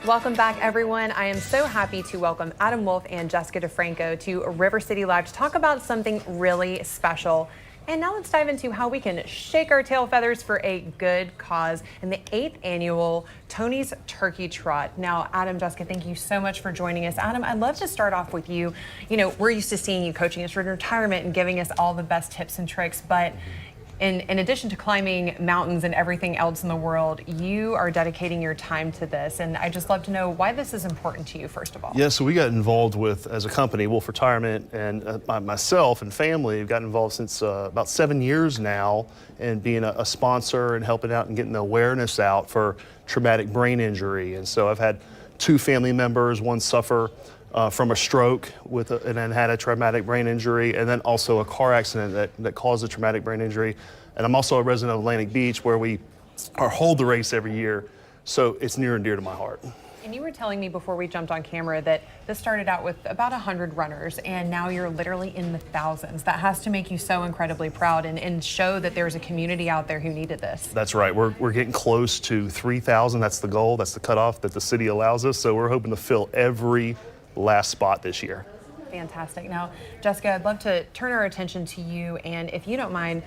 Welcome back, everyone. I am so happy to welcome Adam Wolf and Jessica DeFranco to River City Live to talk about something really special. And now let's dive into how we can shake our tail feathers for a good cause in the 8th annual Tony's Turkey Trot. Now, Adam, Jessica, thank you so much for joining us. Adam, I'd love to start off with you. You know, we're used to seeing you coaching us in retirement and giving us all the best tips and tricks, but in addition to climbing mountains and everything else in the world, you are dedicating your time to this. And I'd just love to know why this is important to you, first of all. Yeah, so we got involved with, as a company, Wolf Retirement, and myself and family have gotten involved since about 7 years now in being a sponsor and helping out and getting the awareness out for traumatic brain injury. And so I've had 2 family members, one suffer from a stroke and then had a traumatic brain injury, and then also a car accident that caused a traumatic brain injury. And I'm also a resident of Atlantic Beach, where we hold the race every year, so it's near and dear to my heart. And you were telling me before we jumped on camera that this started out with about 100 runners, and now you're literally in the thousands. That has to make you so incredibly proud and show that there's a community out there who needed this. That's right. We're getting close to 3,000. That's the goal. That's the cutoff that the city allows us. So we're hoping to fill every last spot this year. Fantastic. Now, Jessica, I'd love to turn our attention to you, and if you don't mind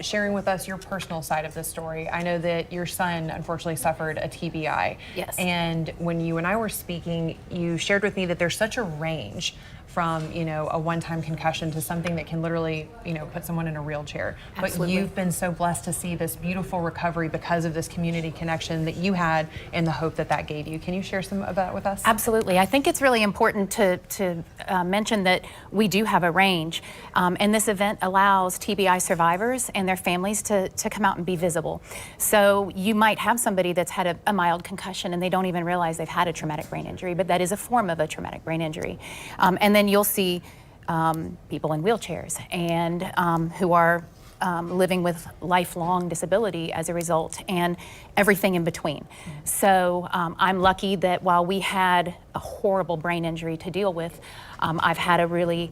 sharing with us your personal side of this story. I know that your son unfortunately suffered a TBI. Yes. And when you and I were speaking, you shared with me that there's such a range from, you know, a one-time concussion to something that can literally, you know, put someone in a wheelchair. Absolutely. But you've been so blessed to see this beautiful recovery because of this community connection that you had and the hope that that gave you. Can you share some of that with us? Absolutely. I think it's really important to mention that we do have a range, and this event allows TBI survivors and their families to come out and be visible. So you might have somebody that's had a mild concussion and they don't even realize they've had a traumatic brain injury, but that is a form of a traumatic brain injury. And then you'll see people in wheelchairs and who are living with lifelong disability as a result, and everything in between. So I'm lucky that while we had a horrible brain injury to deal with, I've had a really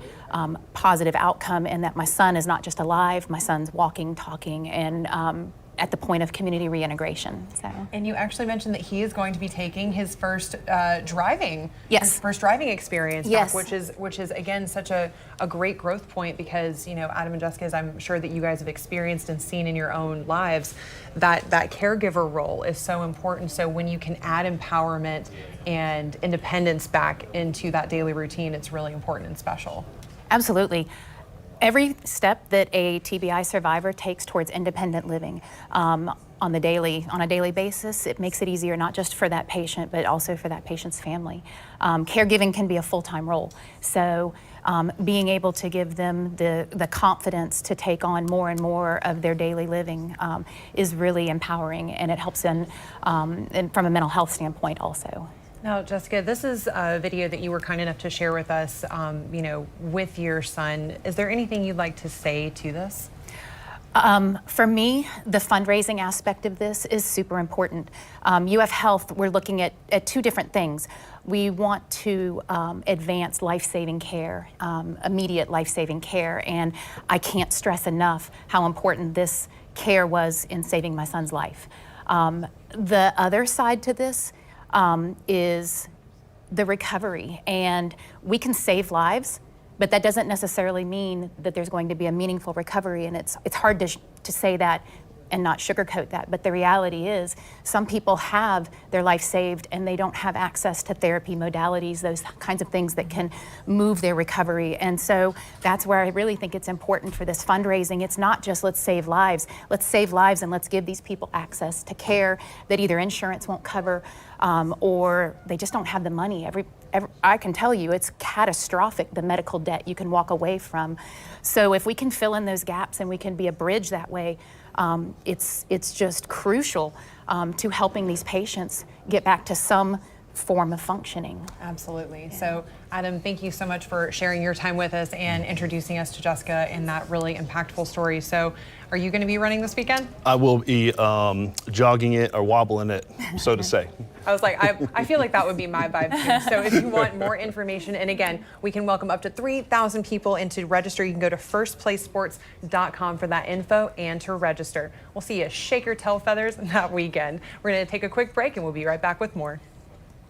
positive outcome, in that my son is not just alive, my son's walking, talking, and at the point of community reintegration. So. And you actually mentioned that he is going to be taking his first driving, yes, his first driving experience, yes, which is again such a great growth point, because, you know, Adam and Jessica, as I'm sure that you guys have experienced and seen in your own lives, that caregiver role is so important. So when you can add empowerment and independence back into that daily routine, it's really important and special. Absolutely. Every step that a TBI survivor takes towards independent living on a daily basis, it makes it easier not just for that patient, but also for that patient's family. Caregiving can be a full-time role, so being able to give them the confidence to take on more and more of their daily living is really empowering, and it helps them and from a mental health standpoint also. Now, Jessica, this is a video that you were kind enough to share with us, you know, with your son. Is there anything you'd like to say to this? For me, the fundraising aspect of this is super important. UF Health, we're looking at 2 different things. We want to advance life-saving care, immediate life-saving care, and I can't stress enough how important this care was in saving my son's life. The other side to this is the recovery, and we can save lives, but that doesn't necessarily mean that there's going to be a meaningful recovery, and it's hard to say that and not sugarcoat that, but the reality is some people have their life saved and they don't have access to therapy modalities, those kinds of things that can move their recovery. And so that's where I really think it's important for this fundraising. It's not just let's save lives and let's give these people access to care that either insurance won't cover or they just don't have the money. I can tell you it's catastrophic, the medical debt you can walk away from. So if we can fill in those gaps and we can be a bridge that way, it's just crucial to helping these patients get back to some form of functioning. Absolutely. Yeah. So Adam, thank you so much for sharing your time with us and introducing us to Jessica in that really impactful story. So are you going to be running this weekend? I will be jogging it or wobbling it, so to say. I was like, I feel like that would be my vibe too. So if you want more information, and again, we can welcome up to 3,000 people, and to register, you can go to firstplacesports.com for that info and to register. We'll see you shake your tail feathers that weekend. We're going to take a quick break and we'll be right back with more.